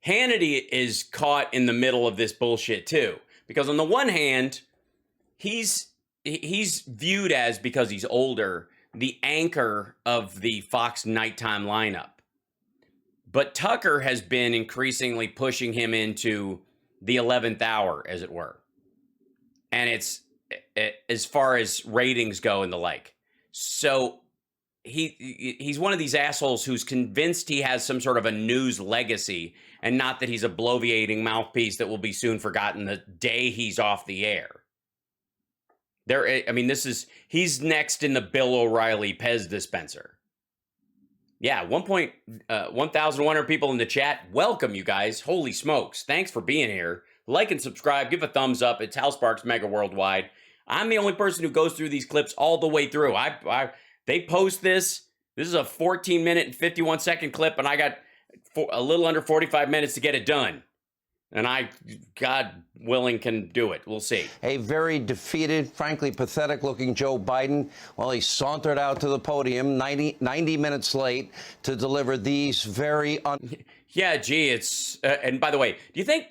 Hannity is caught in the middle of this bullshit too, because on the one hand, he's viewed as, because he's older, the anchor of the Fox nighttime lineup. But Tucker has been increasingly pushing him into the 11th hour, as it were. And it's as far as ratings go and the like. So he's one of these assholes who's convinced he has some sort of a news legacy, and not that he's a bloviating mouthpiece that will be soon forgotten the day he's off the air. He's next in the Bill O'Reilly Pez dispenser. Yeah, 1,100 people in the chat. Welcome, you guys. Holy smokes. Thanks for being here. Like and subscribe. Give a thumbs up. It's Hal Sparks Mega Worldwide. I'm the only person who goes through these clips all the way through. They post this. This is a 14-minute and 51-second clip, and I got a little under 45 minutes to get it done. And I, God willing, can do it. We'll see. A very defeated, frankly pathetic-looking Joe Biden, well, he sauntered out to the podium 90 minutes late to deliver these very... Yeah, gee, it's... and by the way, do you think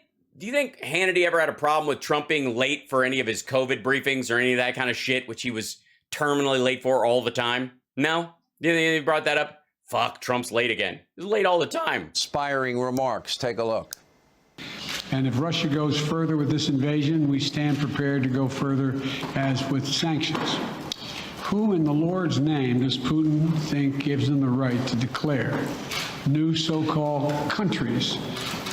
Hannity ever had a problem with Trump being late for any of his COVID briefings or any of that kind of shit, which he was terminally late for all the time? No? Do you think he brought that up? Fuck, Trump's late again. He's late all the time. Inspiring remarks. Take a look. And if Russia goes further with this invasion, we stand prepared to go further as with sanctions. Who in the Lord's name does Putin think gives him the right to declare new so-called countries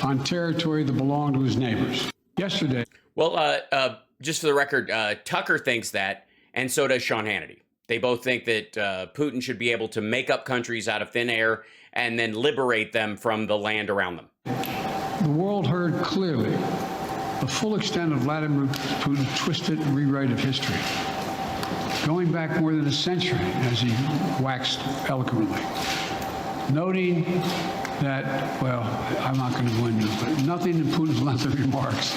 on territory that belong to his neighbors? Yesterday. Well, just for the record, Tucker thinks that, and so does Sean Hannity. They both think that Putin should be able to make up countries out of thin air and then liberate them from the land around them. The world heard clearly the full extent of Vladimir Putin's twisted rewrite of history, going back more than a century, as he waxed eloquently, noting that, well, I'm not going to go into it, but nothing in Putin's lengthy remarks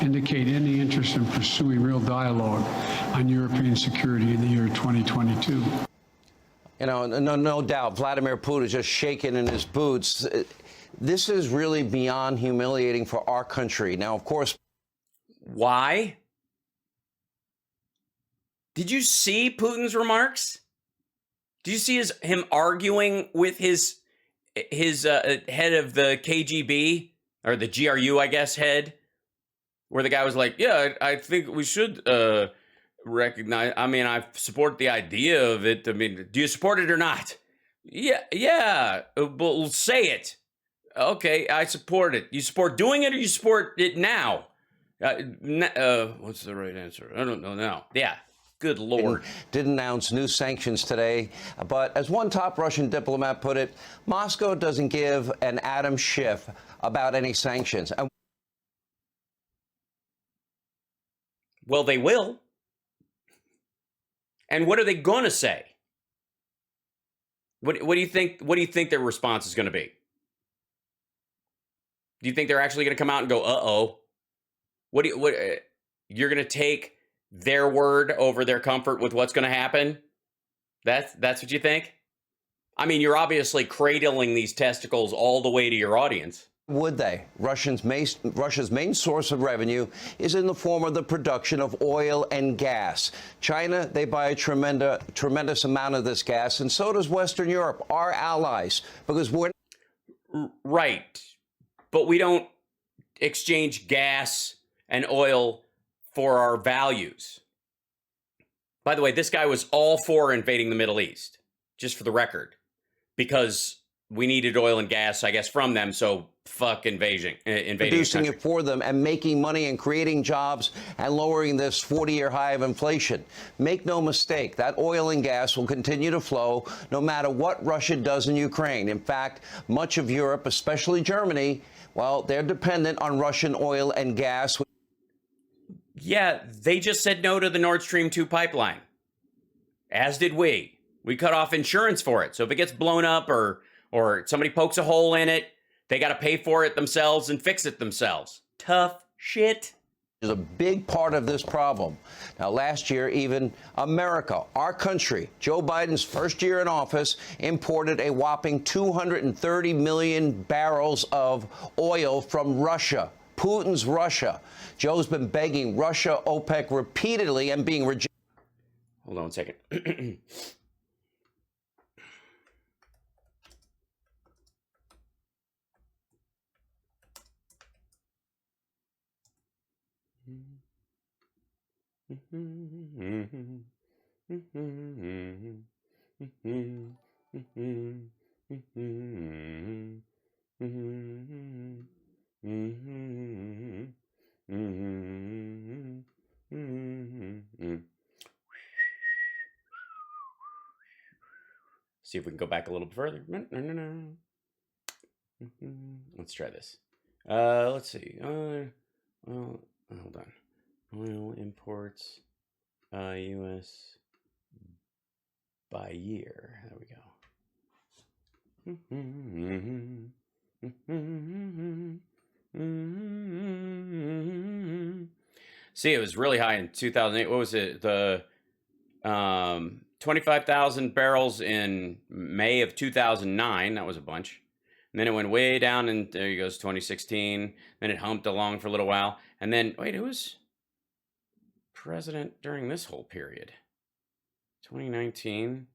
indicate any interest in pursuing real dialogue on European security in the year 2022. You know, no doubt, Vladimir Putin is just shaking in his boots. This is really beyond humiliating for our country. Now, of course... Why? Did you see Putin's remarks? Did you see him arguing with his head of the KGB, or the GRU, I guess, head? Where the guy was like, yeah, I think we should recognize... I mean, I support the idea of it. I mean, do you support it or not? Yeah, but we'll say it. Okay, I support it. You support doing it, or you support it now? What's the right answer? I don't know now. Yeah, good Lord. Did announce new sanctions today, but as one top Russian diplomat put it, Moscow doesn't give an atom shift about any sanctions. Well, they will. And what are they going to say? What do you think? What do you think their response is going to be? Do you think they're actually going to come out and go, uh-oh? You're going to take their word over their comfort with what's going to happen? That's what you think? I mean, you're obviously cradling these testicles all the way to your audience. Would they? Russia's main source of revenue is in the form of the production of oil and gas. China, they buy a tremendous amount of this gas, and so does Western Europe, our allies, because we're... Right. But we don't exchange gas and oil for our values. By the way, this guy was all for invading the Middle East, just for the record, because we needed oil and gas, I guess, from them, so fuck invading producing it for them and making money and creating jobs and lowering this 40-year high of inflation. Make no mistake, that oil and gas will continue to flow no matter what Russia does in Ukraine. In fact, much of Europe, especially Germany, well, they're dependent on Russian oil and gas. Yeah, they just said no to the Nord Stream 2 pipeline, as did we. We cut off insurance for it. So if it gets blown up or somebody pokes a hole in it, they got to pay for it themselves and fix it themselves. Tough shit. is a big part of this problem. Now, last year, even America, our country, Joe Biden's first year in office, imported a whopping 230 million barrels of oil from Russia, Putin's Russia. Joe's been begging Russia, OPEC repeatedly and being rejected. Hold on 1 second. See if we can go back a little bit further. Let's try this. Let's see. Hold on. Oil imports, U.S. by year. There we go. See, it was really high in 2008. What was it? The 25,000 barrels in May of 2009. That was a bunch. And then it went way down, and there he goes, 2016. Then it humped along for a little while. And then, wait, who was president during this whole period? 2019.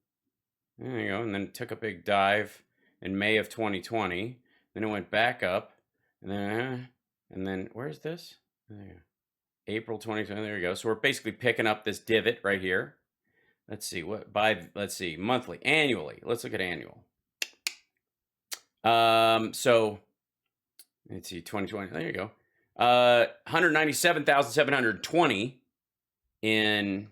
There you go. And then it took a big dive in May of 2020. Then it went back up. And then where's this? There you go. April 2020. There you go. So we're basically picking up this divot right here. Let's see let's see, monthly, annually. Let's look at annual. So let's see, 2020. There you go. 197,720 in,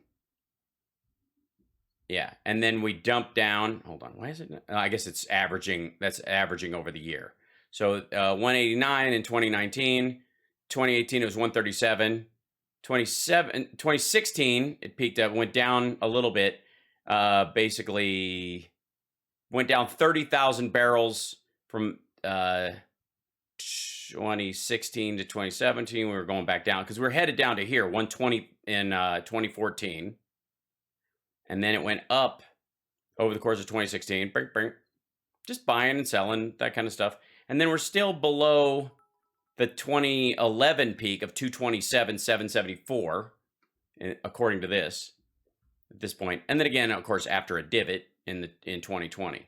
yeah. And then we dump down, hold on. Why is it? I guess it's averaging. That's averaging over the year. So, 189 in 2019, 2018, it was 137. 2016, it peaked up, went down a little bit, basically went down 30,000 barrels from 2016 to 2017. We were going back down because we were headed down to here, 120 in 2014. And then it went up over the course of 2016, just buying and selling, that kind of stuff. And then we're still below the 2011 peak of 227,774, according to this, at this point. And then again, of course, after a divot in 2020.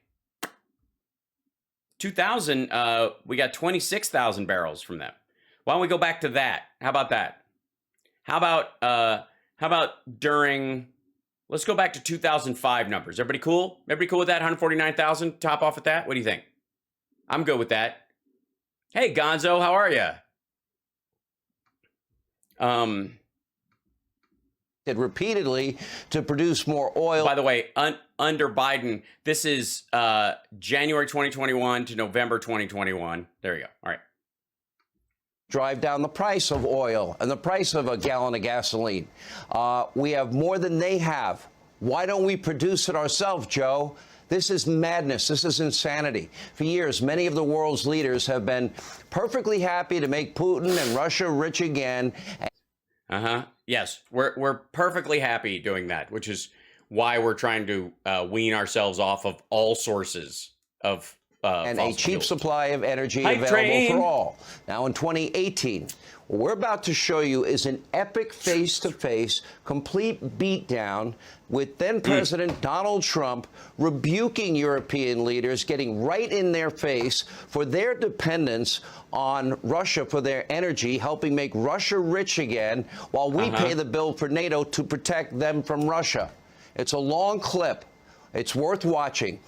2000, we got 26,000 barrels from them. Why don't we go back to that? How about that? How about during, let's go back to 2005 numbers. Everybody cool? Everybody cool with that? 149,000, top off at that? What do you think? I'm good with that. Hey, Gonzo, how are you? It repeatedly to produce more oil. By the way, under Biden, this is January 2021 to November 2021. There you go. All right. Drive down the price of oil and the price of a gallon of gasoline. We have more than they have. Why don't we produce it ourselves, Joe? This is madness. This is insanity. For years, many of the world's leaders have been perfectly happy to make Putin and Russia rich again. Yes, we're perfectly happy doing that, which is why we're trying to wean ourselves off of all sources of and a cheap fuels. supply of energy Hype available train. for all. Now, in 2018, what we're about to show you is an epic face-to-face, complete beatdown with then-President Donald Trump rebuking European leaders, getting right in their face for their dependence on Russia for their energy, helping make Russia rich again, while we pay the bill for NATO to protect them from Russia. It's a long clip. It's worth watching.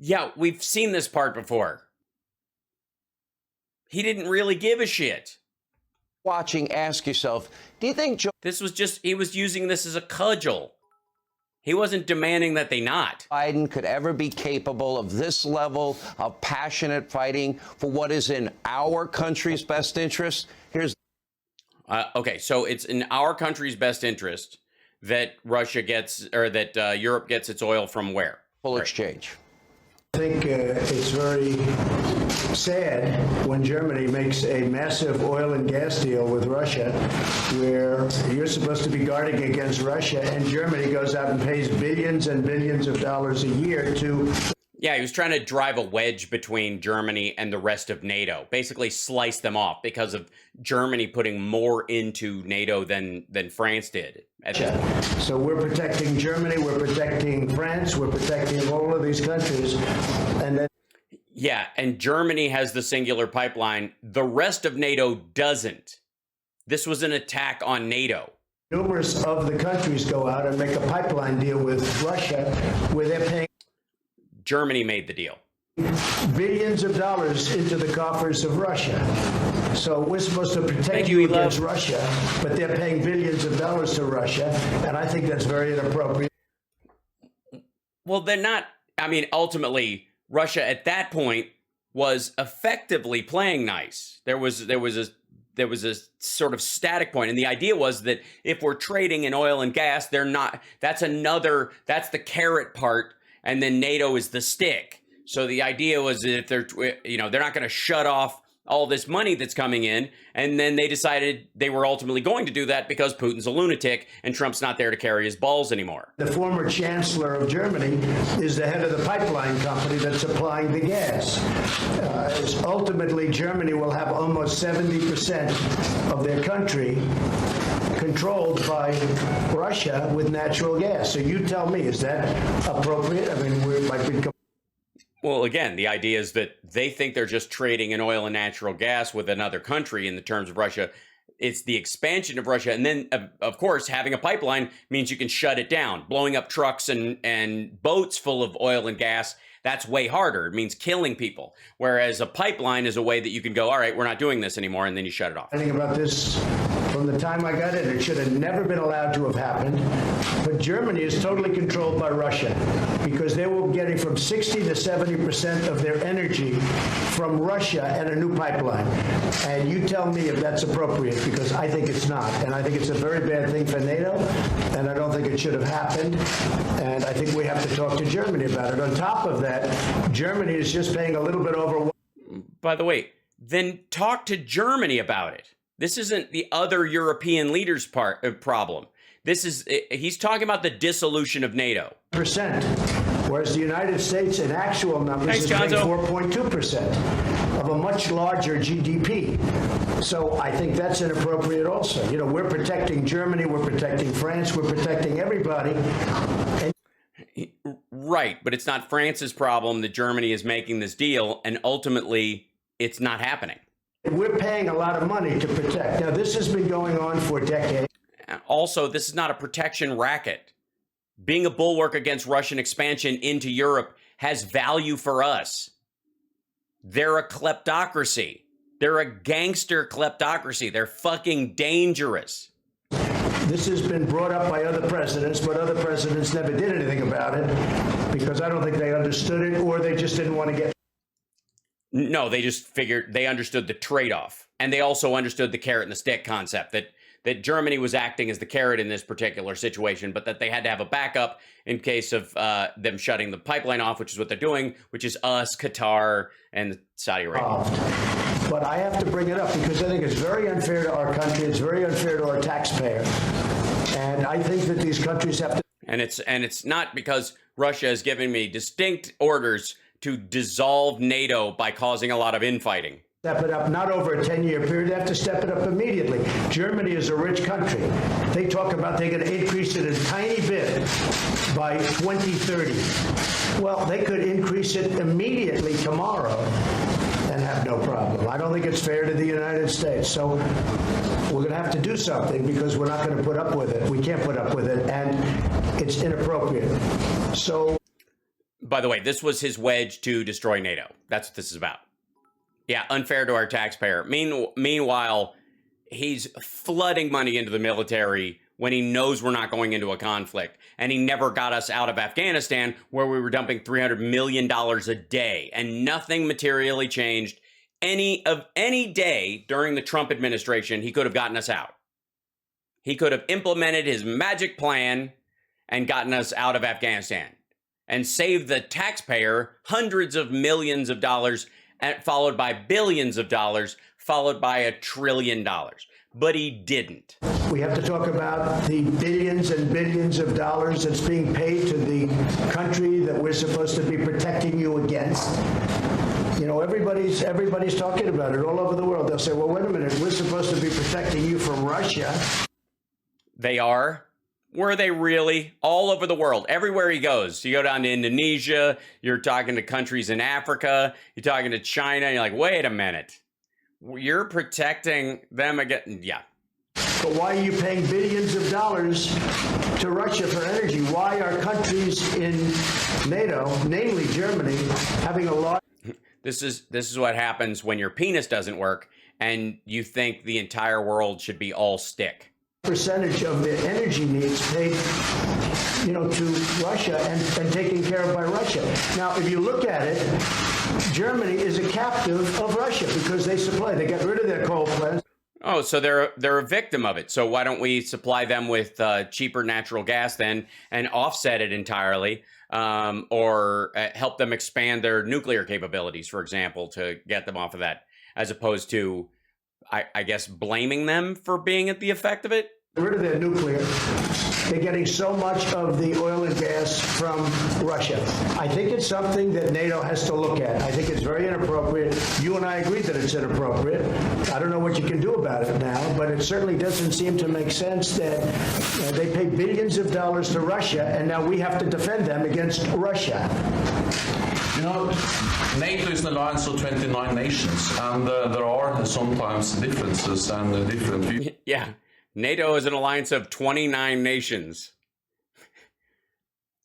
Yeah, we've seen this part before. He didn't really give a shit. Watching, ask yourself, do you think Joe This was just, he was using this as a cudgel. He wasn't demanding that they not. Biden could ever be capable of this level of passionate fighting for what is in our country's best interest? Here's Okay, so it's in our country's best interest that Russia gets, or that Europe gets its oil from where? full exchange. I think it's very sad when Germany makes a massive oil and gas deal with Russia, where you're supposed to be guarding against Russia, and Germany goes out and pays billions and billions of dollars a year to... Yeah, he was trying to drive a wedge between Germany and the rest of NATO, basically slice them off because of Germany putting more into NATO than France did. So we're protecting Germany, we're protecting France, we're protecting all of these countries. And then... Yeah, and Germany has the singular pipeline. The rest of NATO doesn't. This was an attack on NATO. Numerous of the countries go out and make a pipeline deal with Russia where they're paying... Germany made the deal. Billions of dollars into the coffers of Russia. So we're supposed to protect you against Russia, but they're paying billions of dollars to Russia, and I think that's very inappropriate. Well, they're not. I mean, ultimately, Russia at that point was effectively playing nice. There was a sort of static point, and the idea was that if we're trading in oil and gas, they're not. That's the carrot part. And then NATO is the stick. So the idea was that if they're not going to shut off all this money that's coming in. And then they decided they were ultimately going to do that because Putin's a lunatic and Trump's not there to carry his balls anymore. The former chancellor of Germany is the head of the pipeline company that's supplying the gas. Ultimately, Germany will have almost 70% of their country controlled by Russia with natural gas. So you tell me, is that appropriate? I mean, we might be... Well, again, the idea is that they think they're just trading in oil and natural gas with another country in the terms of Russia. It's the expansion of Russia. And then, of course, having a pipeline means you can shut it down. Blowing up trucks and boats full of oil and gas, that's way harder. It means killing people. Whereas a pipeline is a way that you can go, all right, we're not doing this anymore, and then you shut it off. I think about this from the time I got in. It should have never been allowed to have happened. But Germany is totally controlled by Russia because they were getting from 60 to 70% of their energy from Russia and a new pipeline. And you tell me if that's appropriate, because I think it's not. And I think it's a very bad thing for NATO, and I don't think it should have happened. And I think we have to talk to Germany about it. On top of that, Germany is just paying a little bit over. By the way, then talk to Germany about it. This isn't the other European leaders' problem. He's talking about the dissolution of NATO. Whereas the United States in actual numbers is paying 4.2% of a much larger GDP. So I think that's inappropriate also. You know, we're protecting Germany, we're protecting France, we're protecting everybody. Right, but it's not France's problem that Germany is making this deal, and ultimately it's not happening. We're paying a lot of money to protect. Now, this has been going on for decades. Also, this is not a protection racket. Being a bulwark against Russian expansion into Europe has value for us. They're a kleptocracy. They're a gangster kleptocracy. They're fucking dangerous. This has been brought up by other presidents, but other presidents never did anything about it because I don't think they understood it, or they just didn't want to get... No, they just figured they understood the trade-off. And they also understood the carrot and the stick concept, that Germany was acting as the carrot in this particular situation, but that they had to have a backup in case of them shutting the pipeline off, which is what they're doing, which is us, Qatar, and Saudi Arabia. But I have to bring it up because I think it's very unfair to our country. It's very unfair to our taxpayer. And I think that these countries have to... And it's not because Russia has given me distinct orders to dissolve NATO by causing a lot of infighting. Step it up, not over a 10-year period. They have to step it up immediately. Germany is a rich country. They talk about they're going to increase it a tiny bit by 2030. Well, they could increase it immediately tomorrow and have no problem. I don't think it's fair to the United States. So we're going to have to do something because we're not going to put up with it. We can't put up with it, and it's inappropriate. So... By the way, this was his wedge to destroy NATO. That's what this is about. Yeah, unfair to our taxpayer. Meanwhile, he's flooding money into the military when he knows we're not going into a conflict. And he never got us out of Afghanistan, where we were dumping $300 million a day. And nothing materially changed. Any day during the Trump administration, he could have gotten us out. He could have implemented his magic plan and gotten us out of Afghanistan and saved the taxpayer hundreds of millions of dollars and followed by billions of dollars, followed by $1 trillion. But he didn't. We have to talk about the billions and billions of dollars that's being paid to the country that we're supposed to be protecting you against. You know, everybody's talking about it all over the world. They'll say, well, wait a minute, we're supposed to be protecting you from Russia. They are. Were they really? All over the world, everywhere he goes. You go down to Indonesia, you're talking to countries in Africa, you're talking to China, and you're like, wait a minute. You're protecting them again. Yeah. But why are you paying billions of dollars to Russia for energy? Why are countries in NATO, namely Germany, having a large... This is what happens when your penis doesn't work and you think the entire world should be all stick. ...percentage of their energy needs paid, you know, to Russia and taken care of by Russia. Now, if you look at it, Germany is a captive of Russia because they got rid of their coal plants. Oh, so they're a victim of it. So why don't we supply them with cheaper natural gas then and offset it entirely, or help them expand their nuclear capabilities, for example, to get them off of that, as opposed to, I guess, blaming them for being at the effect of it? Get rid of their nuclear. They're getting so much of the oil and gas from Russia. I think it's something that NATO has to look at. I think it's very inappropriate. You and I agree that it's inappropriate. I don't know what you can do about it now, but it certainly doesn't seem to make sense that they pay billions of dollars to Russia, and now we have to defend them against Russia. You know, NATO is an alliance of 29 nations, and there are sometimes differences and different views. Yeah. NATO is an alliance of 29 nations.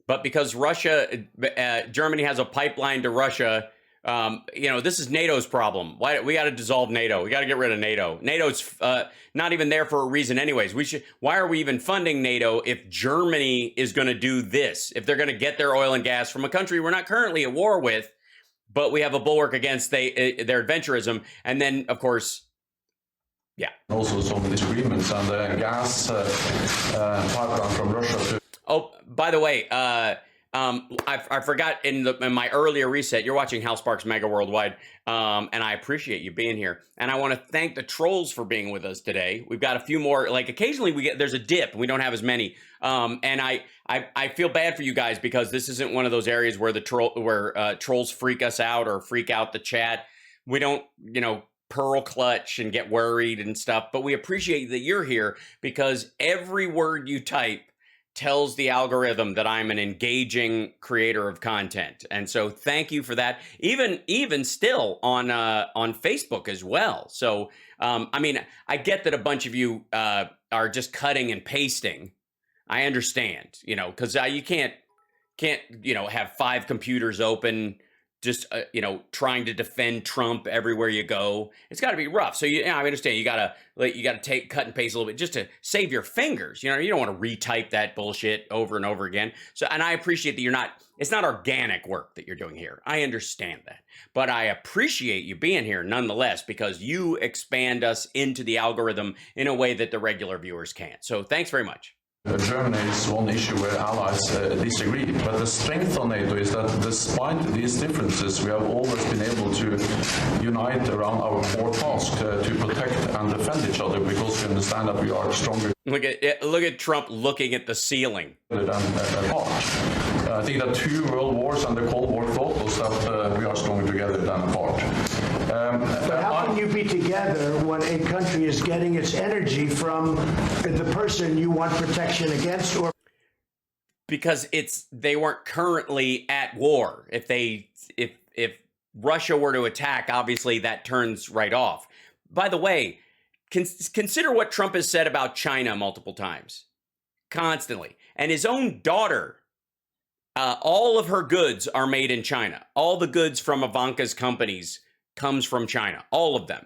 But because Germany has a pipeline to Russia, you know, this is NATO's problem. We got to dissolve NATO. We got to get rid of NATO. NATO's not even there for a reason anyways. Why are we even funding NATO if Germany is going to do this? If they're going to get their oil and gas from a country we're not currently at war with, but we have a bulwark against their adventurism. And then, of course, yeah. Also some disagreements on the gas pipeline from Russia to... Oh, by the way, I forgot in my earlier reset, you're watching Hal Sparks Mega Worldwide, and I appreciate you being here. And I want to thank the trolls for being with us today. We've got a few more, like occasionally there's a dip, and we don't have as many. And I feel bad for you guys because this isn't one of those areas where trolls freak us out or freak out the chat. We don't, you know, pearl clutch and get worried and stuff, but we appreciate that you're here because every word you type tells the algorithm that I'm an engaging creator of content. And so thank you for that. Even still on Facebook as well. So, I mean, I get that a bunch of you are just cutting and pasting. I understand, you know, because you can't, you know, have 5 computers open, just, you know, trying to defend Trump everywhere you go. It's got to be rough. So, I understand you got to take, cut and paste a little bit just to save your fingers. You know, you don't want to retype that bullshit over and over again. So, and I appreciate that it's not organic work that you're doing here. I understand that. But I appreciate you being here nonetheless because you expand us into the algorithm in a way that the regular viewers can't. So thanks very much. Germany is one issue where allies disagree, but the strength of NATO is that despite these differences, we have always been able to unite around our core task to protect and defend each other because we understand that we are stronger. Look at Trump looking at the ceiling. Than apart. I think that 2 world wars and the Cold War taught us that we are stronger together than apart. But how can you be together when a country is getting its energy from the person you want protection against? Or because they weren't currently at war. If Russia were to attack, obviously that turns right off. By the way, consider what Trump has said about China multiple times, constantly, and his own daughter. All of her goods are made in China. All the goods from Ivanka's companies comes from China, all of them.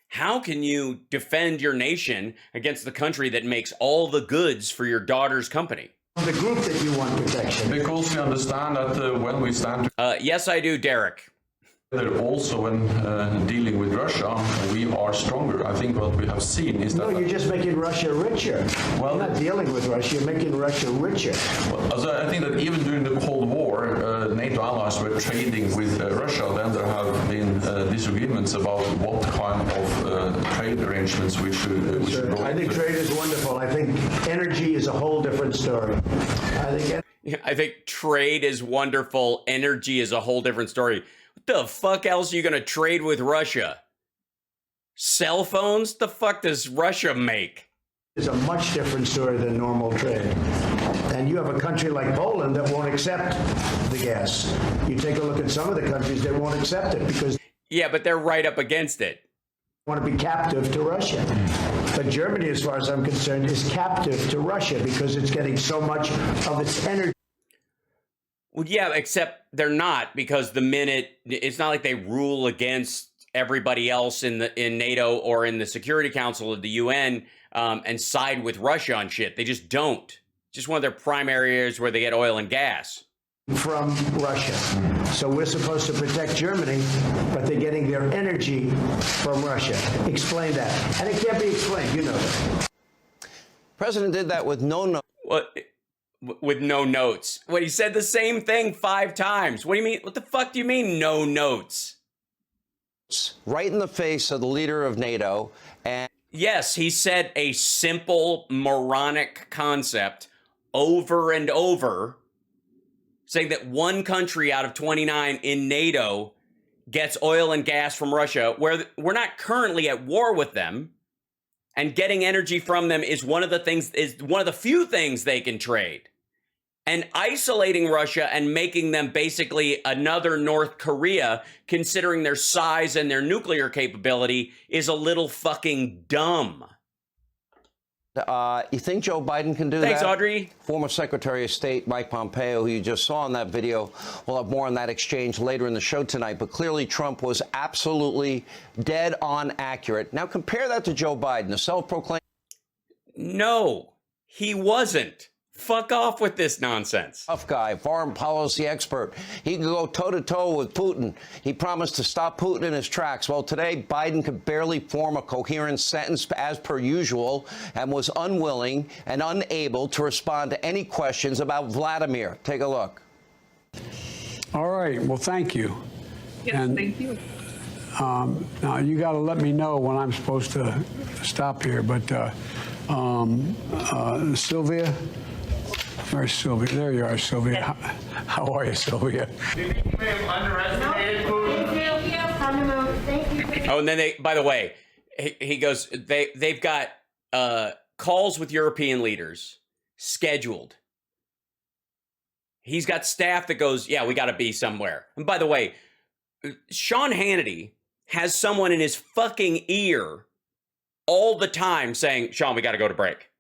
How can you defend your nation against the country that makes all the goods for your daughter's company? The group that you want protection. Because we understand that when we stand yes, I do, Derek. Also, when dealing with Russia, we are stronger. I think what we have seen is that... No, you're just making Russia richer. Well, you're not dealing with Russia, you're making Russia richer. Well, I think that even during the Cold War, our NATO allies were trading with Russia, then there have been disagreements about what kind of trade arrangements we should go I think with. trade is wonderful. I think energy is a whole different story. I think trade is wonderful. Energy is a whole different story. What the fuck else are you going to trade with Russia? Cell phones? The fuck does Russia make? It's a much different story than normal trade. And you have a country like Poland that won't accept the gas. You take a look at some of the countries that won't accept it because Yeah, but they're right up against it. they want to be captive to Russia. But Germany, as far as I'm concerned, is captive to Russia because it's getting so much of its energy. Well, yeah, except they're not, because the minute it's not like they rule against everybody else in NATO or in the Security Council of the UN and side with Russia on shit. They just don't. Just one of their primary areas where they get oil and gas. From Russia. So we're supposed to protect Germany, but they're getting their energy from Russia. Explain that. And it can't be explained, you know that. President did that with no What? With no notes. What, he said the same thing 5 times. What do you mean? What the fuck do you mean, no notes? right in the face of the leader of NATO. And yes, he said a simple moronic concept over and over, saying that one country out of 29 in NATO gets oil and gas from Russia, where we're not currently at war with them, and getting energy from them is one of the few things they can trade. And isolating Russia and making them basically another North Korea, considering their size and their nuclear capability, is a little fucking dumb. you think Joe Biden can do Thanks, that? Audrey. Former Secretary of State Mike Pompeo, who you just saw in that video, we'll have more on that exchange later in the show tonight. But clearly Trump was absolutely dead on accurate. Now compare that to Joe Biden, the self-proclaimed... No, he wasn't. Fuck off with this nonsense. Tough guy, foreign policy expert. He could go toe-to-toe with Putin. He promised to stop Putin in his tracks. Well, today, Biden could barely form a coherent sentence as per usual and was unwilling and unable to respond to any questions about Vladimir. Take a look. All right. Well, thank you. Yes, thank you. Now, you got to let me know when I'm supposed to stop here. But Sylvia, where's Sylvia? There you are, Sylvia. How are you, Sylvia? Do you think we have underestimated Putin? Oh, and then they, by the way, he goes, they've got calls with European leaders scheduled. He's got staff that goes, yeah, we got to be somewhere. And by the way, Sean Hannity has someone in his fucking ear all the time saying, Sean, we got to go to break.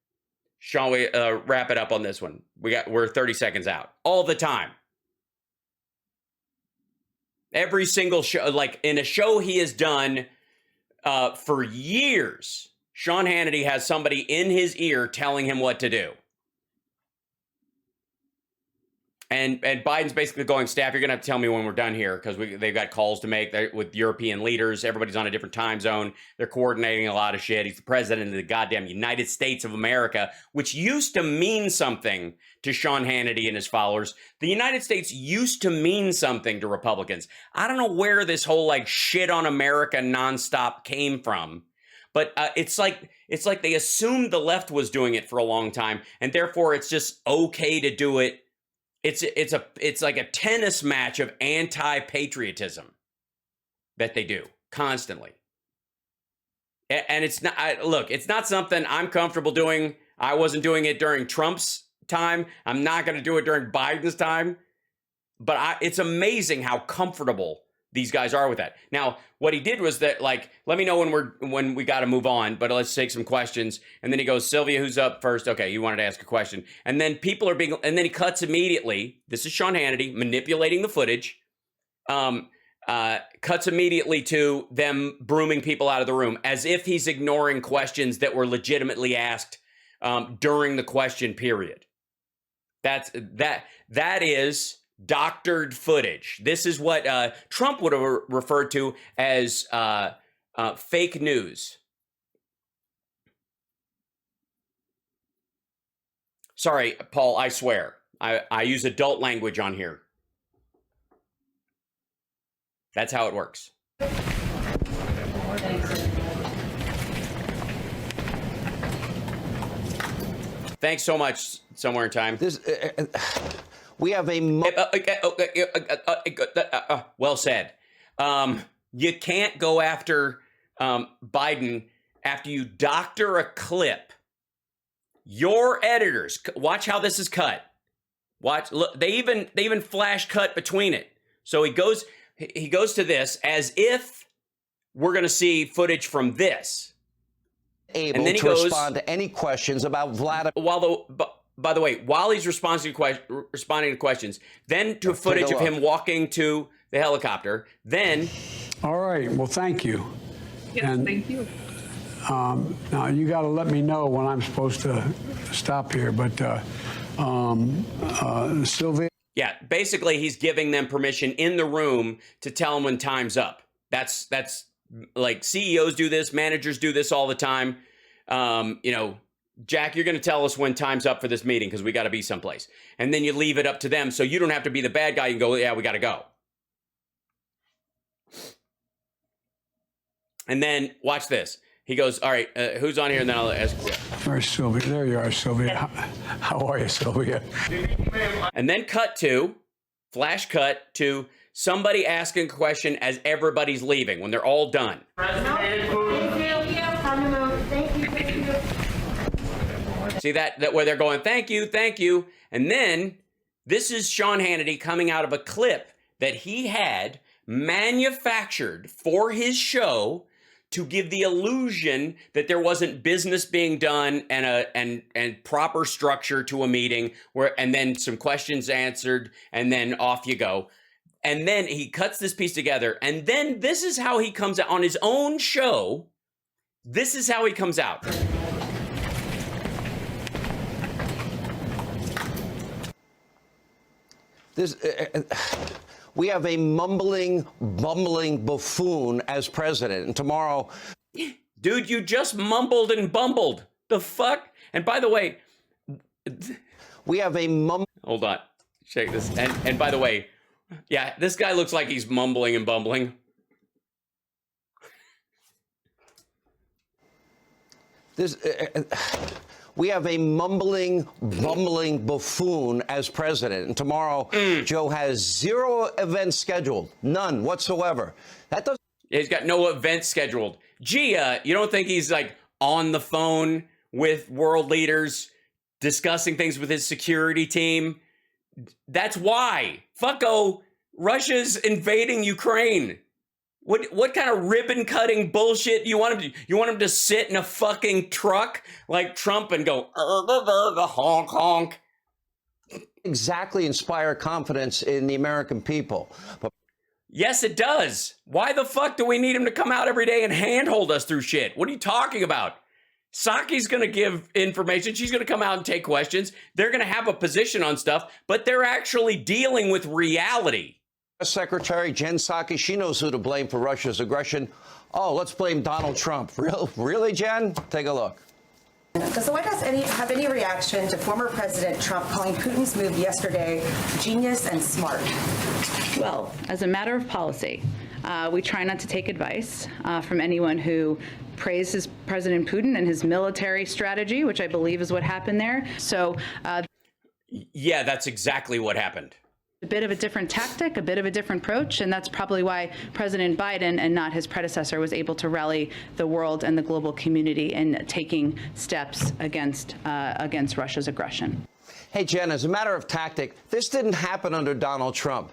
Sean, we wrap it up on this one. We're 30 seconds out. All the time. Every single show, like in a show he has done for years, Sean Hannity has somebody in his ear telling him what to do. And Biden's basically going, staff, you're going to have to tell me when we're done here, because they've got calls to make with European leaders. Everybody's on a different time zone. They're coordinating a lot of shit. He's the president of the goddamn United States of America, which used to mean something to Sean Hannity and his followers. The United States used to mean something to Republicans. I don't know where this whole like shit on America nonstop came from. But it's like they assumed the left was doing it for a long time, and therefore it's just okay to do it. It's like a tennis match of anti-patriotism that they do constantly. And it's not, look, it's not something I'm comfortable doing. I wasn't doing it during Trump's time. I'm not going to do it during Biden's time. But it's amazing how comfortable these guys are with that. Now, what he did was that, like, let me know when we got to move on, but let's take some questions. And then he goes, Sylvia, who's up first? Okay, you wanted to ask a question. And then and then he cuts immediately. This is Sean Hannity manipulating the footage. Cuts immediately to them brooming people out of the room, as if he's ignoring questions that were legitimately asked during the question period. That is doctored footage. This is what Trump would have referred to as fake news. Sorry, Paul, I swear. I use adult language on here. That's how it works. Thanks so much, Somewhere in Time. We have a... Well said. You can't go after Biden after you doctor a clip. Your editors, watch how this is cut. Watch, look, they even flash cut between it. So he goes to this as if we're going to see footage from this. Able to respond to any questions about Vladimir. By the way, while he's responding to questions, then to footage of him walking to the helicopter, then... All right. Well, thank you. Yes, thank you. Now, you got to let me know when I'm supposed to stop here, but Sylvia... Yeah, basically, he's giving them permission in the room to tell them when time's up. That's like CEOs do this, managers do this all the time. Jack, you're going to tell us when time's up for this meeting because we got to be someplace. And then you leave it up to them so you don't have to be the bad guy. You can go, yeah, we got to go. And then watch this. He goes, all right, who's on here? And then I'll ask. Where's Sylvia? There you are, Sylvia. How are you, Sylvia? And then flash cut to somebody asking a question as everybody's leaving when they're all done. See that where they're going, thank you. And then this is Sean Hannity coming out of a clip that he had manufactured for his show to give the illusion that there wasn't business being done and proper structure to a meeting and then some questions answered and then off you go. And then he cuts this piece together and then this is how he comes out on his own show. This is how he comes out. We have a mumbling, bumbling buffoon as president. And tomorrow... Dude, you just mumbled and bumbled. The fuck? And by the way... We have a Hold on. Check this. And by the way, yeah, this guy looks like he's mumbling and bumbling. We have a mumbling, bumbling buffoon as president. And tomorrow, Joe has 0 events scheduled. None whatsoever. That doesn't... He's got no events scheduled. Gee, you don't think he's like on the phone with world leaders discussing things with his security team? That's why. Fucko, Russia's invading Ukraine. What kind of ribbon cutting bullshit you want him to do? You want him to sit in a fucking truck like Trump and go honk honk? Exactly inspire confidence in the American people. But yes, it does. Why the fuck do we need him to come out every day and handhold us through shit? What are you talking about? Saki's going to give information. She's going to come out and take questions. They're going to have a position on stuff, but they're actually dealing with reality. Secretary Jen Psaki, she knows who to blame for Russia's aggression. Oh, let's blame Donald Trump. Really, Jen? Take a look. Does the White House have any reaction to former President Trump calling Putin's move yesterday genius and smart? Well, as a matter of policy, we try not to take advice from anyone who praises President Putin and his military strategy, which I believe is what happened there. So, yeah, that's exactly what happened. A bit of a different tactic, a bit of a different approach, and that's probably why President Biden and not his predecessor was able to rally the world and the global community in taking steps against Russia's aggression. Hey, Jen, as a matter of tactic, this didn't happen under Donald Trump.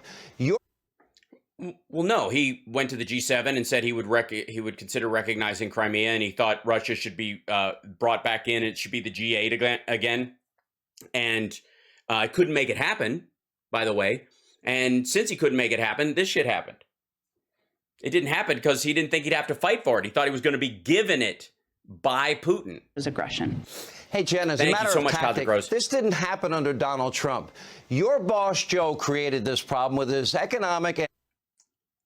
Well, no, he went to the G7 and said he would consider recognizing Crimea, and he thought Russia should be brought back in. It should be the G8 again, and couldn't make it happen, by the way. And since he couldn't make it happen, this shit happened. It didn't happen because he didn't think he'd have to fight for it. He thought he was going to be given it by Putin. His aggression. Hey, Jen, as a matter of tactic, this didn't happen under Donald Trump. Your boss, Joe, created this problem with his economic...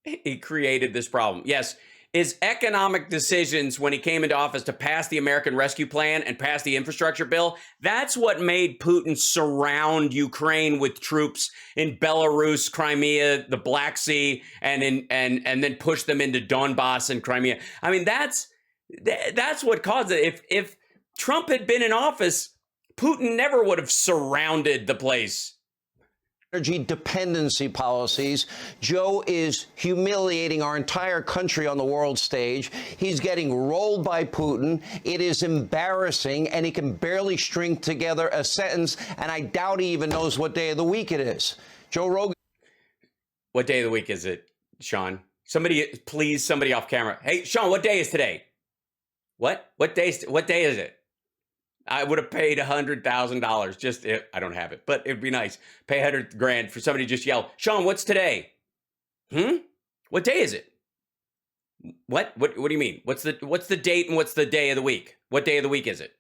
He created this problem. Yes, his economic decisions when he came into office to pass the American Rescue Plan and pass the infrastructure bill, that's what made Putin surround Ukraine with troops in Belarus, Crimea, the Black Sea, and then push them into Donbass and Crimea. I mean, that's what caused it. If Trump had been in office, Putin never would have surrounded the place. Energy dependency policies. Joe is humiliating our entire country on the world stage. He's getting rolled by Putin. It is embarrassing, and he can barely string together a sentence, and I doubt he even knows what day of the week it is. Joe Rogan. What day of the week is it, Sean? Somebody, please, somebody off camera. Hey, Sean, what day is today? What day is it? I would have paid $100,000 I don't have it, but it'd be nice. Pay $100,000 for somebody to just yell, Sean, what's today? What day is it? What do you mean? What's the date and what's the day of the week? What day of the week is it?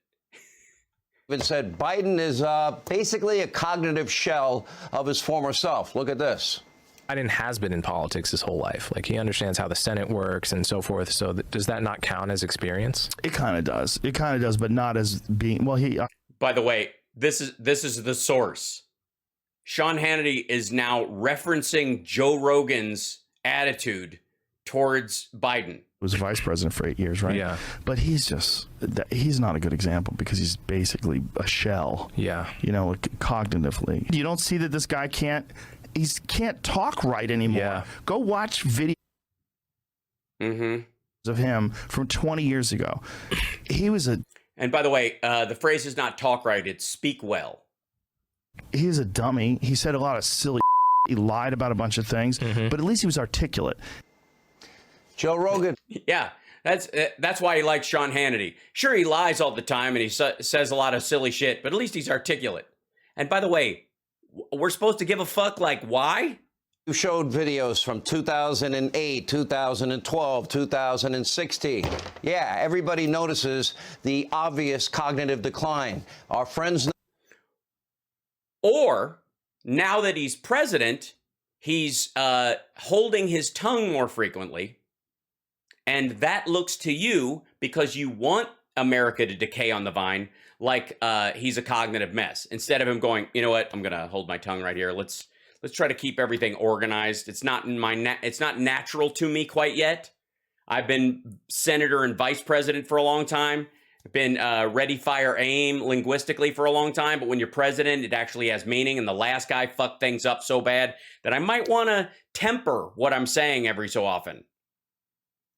It said Biden is basically a cognitive shell of his former self. Look at this. Biden has been in politics his whole life. Like, he understands how the Senate works and so forth. So does that not count as experience? It kind of does. It kind of does, but not as being, well, he... By the way, this is the source. Sean Hannity is now referencing Joe Rogan's attitude towards Biden. Was vice president for 8 years, right? Yeah. But he's not a good example because he's basically a shell. Yeah. You know, cognitively. You don't see that this guy can't talk right anymore. Yeah. Go watch videos of him from 20 years ago. He was and by the way, the phrase is not talk right, it's speak well. He was a dummy. He said a lot of silly he lied about a bunch of things, but at least he was articulate. Joe Rogan. Yeah, that's why he likes Sean Hannity. Sure, he lies all the time and he says a lot of silly shit, but at least he's articulate. And by the way, we're supposed to give a fuck, like, why? You showed videos from 2008, 2012, 2016. Yeah, everybody notices the obvious cognitive decline. Our friends... Or, now that he's president, he's holding his tongue more frequently. And that looks to you, because you want America to decay on the vine, like he's a cognitive mess. Instead of him going, you know what, I'm gonna hold my tongue right here. Let's try to keep everything organized. It's not it's not natural to me quite yet. I've been senator and vice president for a long time. I've been ready, fire, aim linguistically for a long time. But when you're president, it actually has meaning. And the last guy fucked things up so bad that I might want to temper what I'm saying every so often.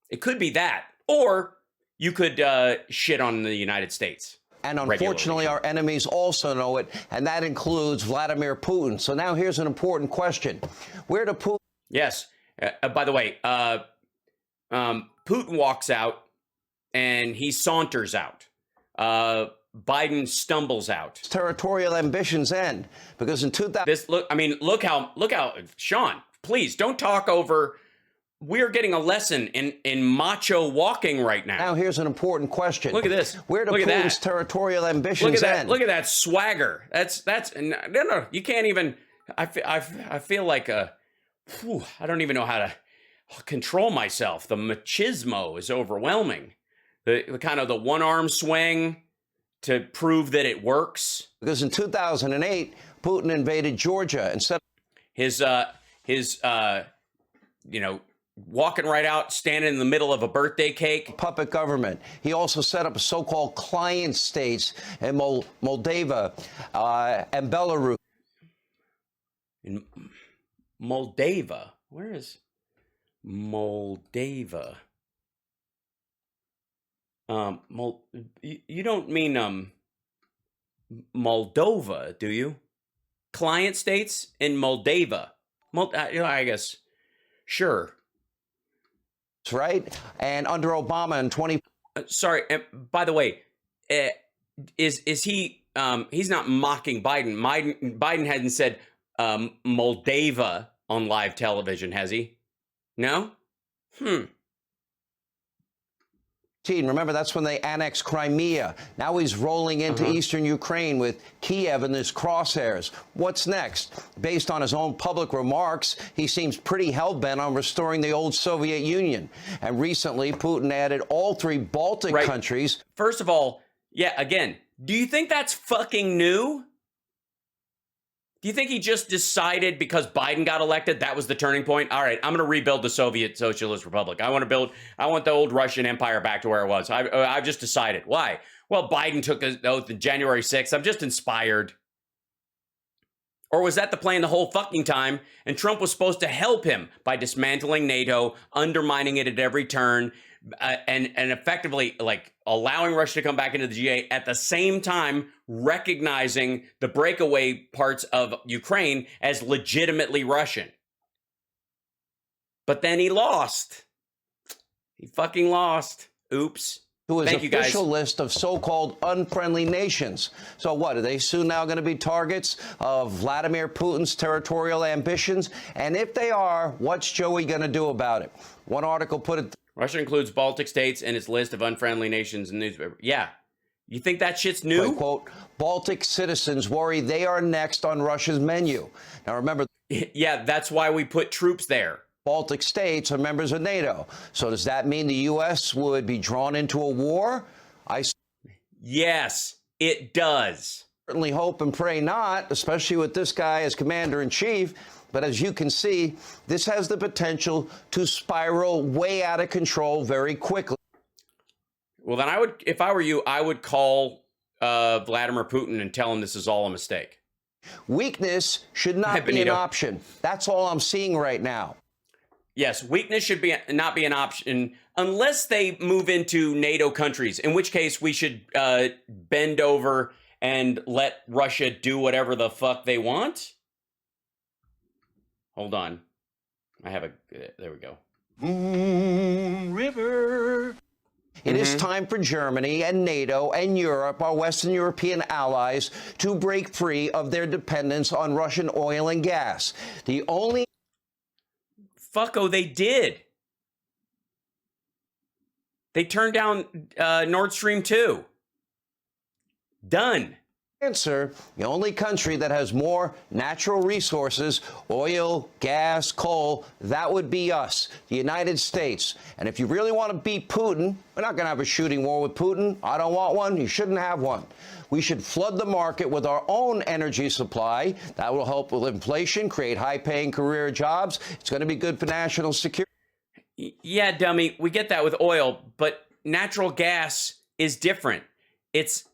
It could be that, or you could shit on the United States. And unfortunately, our enemies also know it, and that includes Vladimir Putin. So now here's an important question. Where do Putin... Yes. By the way, Putin walks out, and he saunters out. Biden stumbles out. Territorial ambitions end, because in 2000... Look how, Sean, please, don't talk over... We're getting a lesson in macho walking right now. Now here's an important question. Look at this. Where do Putin's territorial ambitions end? Look at that swagger. That's no. You can't even. I feel like I don't even know how to control myself. The machismo is overwhelming. The kind of the one arm swing to prove that it works. Because in 2008, Putin invaded Georgia and set his walking right out, standing in the middle of a birthday cake. Puppet government. He also set up so-called client states in Moldova and Belarus. In Moldova? Where is Moldova? You don't mean Moldova, do you? Client states in Moldova. I guess. Sure. Right? And under Obama in 20... Sorry, by the way, is he... he's not mocking Biden. Biden hasn't said Moldova on live television, has he? No? Remember, that's when they annexed Crimea. Now he's rolling into eastern Ukraine with Kiev in his crosshairs. What's next? Based on his own public remarks, he seems pretty hell-bent on restoring the old Soviet Union. And recently, Putin added all 3 Baltic countries. First of all, yeah, again, do you think that's fucking new? Do you think he just decided because Biden got elected, that was the turning point? All right, I'm going to rebuild the Soviet Socialist Republic. I want the old Russian Empire back to where it was. I've just decided. Why? Well, Biden took the oath on January 6th. I'm just inspired. Or was that the plan the whole fucking time? And Trump was supposed to help him by dismantling NATO, undermining it at every turn, and effectively like allowing Russia to come back into the G8 at the same time recognizing the breakaway parts of Ukraine as legitimately Russian. But then he lost. He fucking lost. Oops. To his Thank you, guys. official list of so-called unfriendly nations. So what, are they soon now going to be targets of Vladimir Putin's territorial ambitions? And if they are, what's Joey going to do about it? One article put it... Russia includes Baltic states in its list of unfriendly nations in newspaper. Yeah. You think that shit's new? Quote, Baltic citizens worry they are next on Russia's menu. Now remember... Yeah, that's why we put troops there. Baltic states are members of NATO. So does that mean the U.S. would be drawn into a war? Yes, it does. Certainly hope and pray not, especially with this guy as commander-in-chief. But as you can see, this has the potential to spiral way out of control very quickly. Well, then I would, if I were you, I would call Vladimir Putin and tell him this is all a mistake. Weakness should not be an option. That's all I'm seeing right now. Yes, weakness should not be an option unless they move into NATO countries, in which case we should bend over and let Russia do whatever the fuck they want. Hold on. I have there we go. Moon River. It is time for Germany and NATO and Europe, our Western European allies, to break free of their dependence on Russian oil and gas. The only... Fucko, they did. They turned down Nord Stream 2. Done. Answer, the only country that has more natural resources, oil, gas, coal, that would be us, the United States. And if you really want to beat Putin, we're not going to have a shooting war with Putin. I don't want one. You shouldn't have one. We should flood the market with our own energy supply. That will help with inflation, create high-paying career jobs. It's going to be good for national security. Yeah, dummy, we get that with oil, but natural gas is different. It's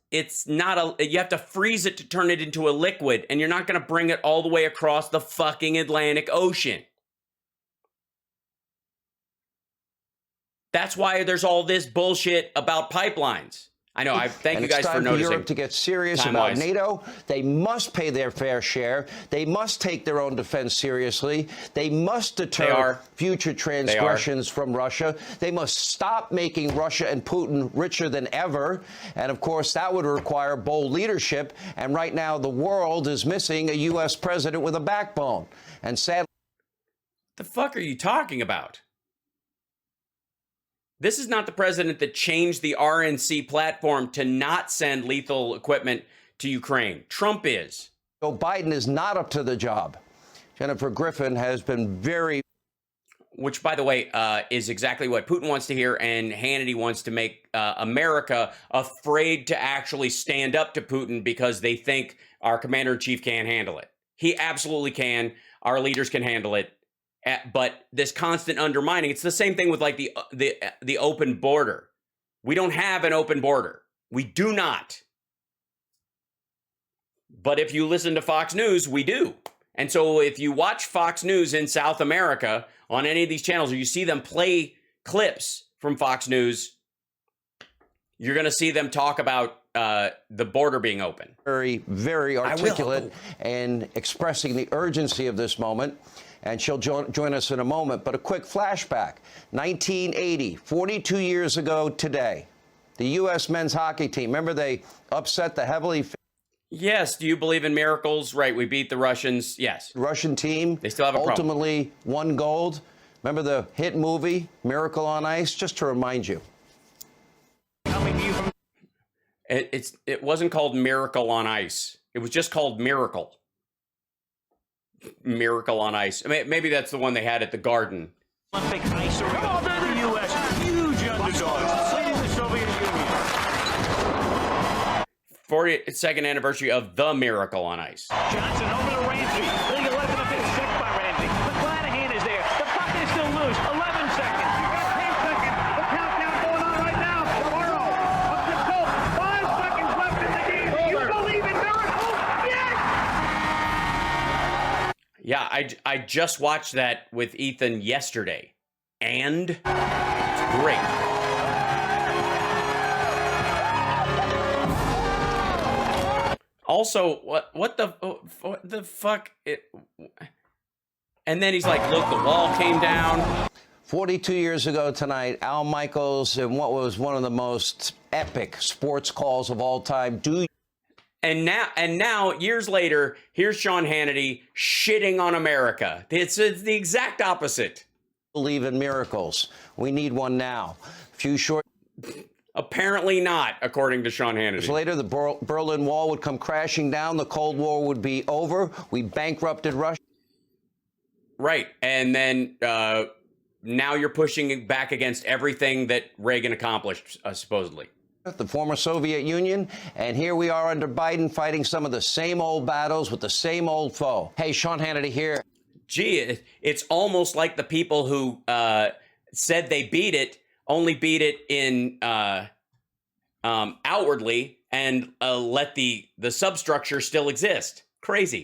not you have to freeze it to turn it into a liquid, and you're not going to bring it all the way across the fucking Atlantic Ocean. That's why there's all this bullshit about pipelines. I know. I thank you guys for noticing. It's time for Europe to get serious about NATO. They must pay their fair share. They must take their own defense seriously. They must deter future transgressions from Russia. They must stop making Russia and Putin richer than ever. And, of course, that would require bold leadership. And right now, the world is missing a U.S. president with a backbone. And sadly... The fuck are you talking about? This is not the president that changed the RNC platform to not send lethal equipment to Ukraine. Trump is. So Biden is not up to the job. Jennifer Griffin has been very... Which, by the way, is exactly what Putin wants to hear, and Hannity wants to make America afraid to actually stand up to Putin because they think our commander-in-chief can't handle it. He absolutely can. Our leaders can handle it. But this constant undermining, it's the same thing with like the open border. We don't have an open border. We do not. But if you listen to Fox News, we do. And so if you watch Fox News in South America on any of these channels, or you see them play clips from Fox News, you're going to see them talk about the border being open. Very, very articulate and expressing the urgency of this moment. And she'll join us in a moment. But a quick flashback. 1980, 42 years ago today, the U.S. men's hockey team, remember they upset the heavily... Yes, do you believe in miracles? Right, we beat the Russians, yes. Russian team they still have a ultimately won gold. Remember the hit movie, Miracle on Ice? Just to remind you. coming to you from. It wasn't called Miracle on Ice. It was just called Miracle. Miracle on Ice. Maybe that's the one they had at the Garden. Olympic ice arena. Come on, baby. The U.S. huge underdogs, leading the Soviet Union. 42nd anniversary of the Miracle on Ice. Johnson over to Ramsey. League 11 a bit checked by Ramsey. McClanahan is there. The puck is still loose. 11 seconds. You got 10 seconds. The countdown going on right now. Tomorrow. Up to Colt. 5 seconds left in the game. Do you believe in miracles? Yes! Yeah, I just watched that with Ethan yesterday, and it's great. Also, what the fuck? And then he's like, look, the wall came down. 42 years ago tonight, Al Michaels, in what was one of the most epic sports calls of all time, And now, years later, here's Sean Hannity shitting on America. It's the exact opposite. Believe in miracles. We need one now. A few short. Apparently not, according to Sean Hannity. Years later, the Berlin Wall would come crashing down. The Cold War would be over. We bankrupted Russia. Right. And then now you're pushing back against everything that Reagan accomplished, supposedly. The former Soviet Union, and here we are under Biden fighting some of the same old battles with the same old foe. Hey, Sean Hannity here. Gee, it's almost like the people who said they beat it only beat it in outwardly and let the substructure still exist. Crazy.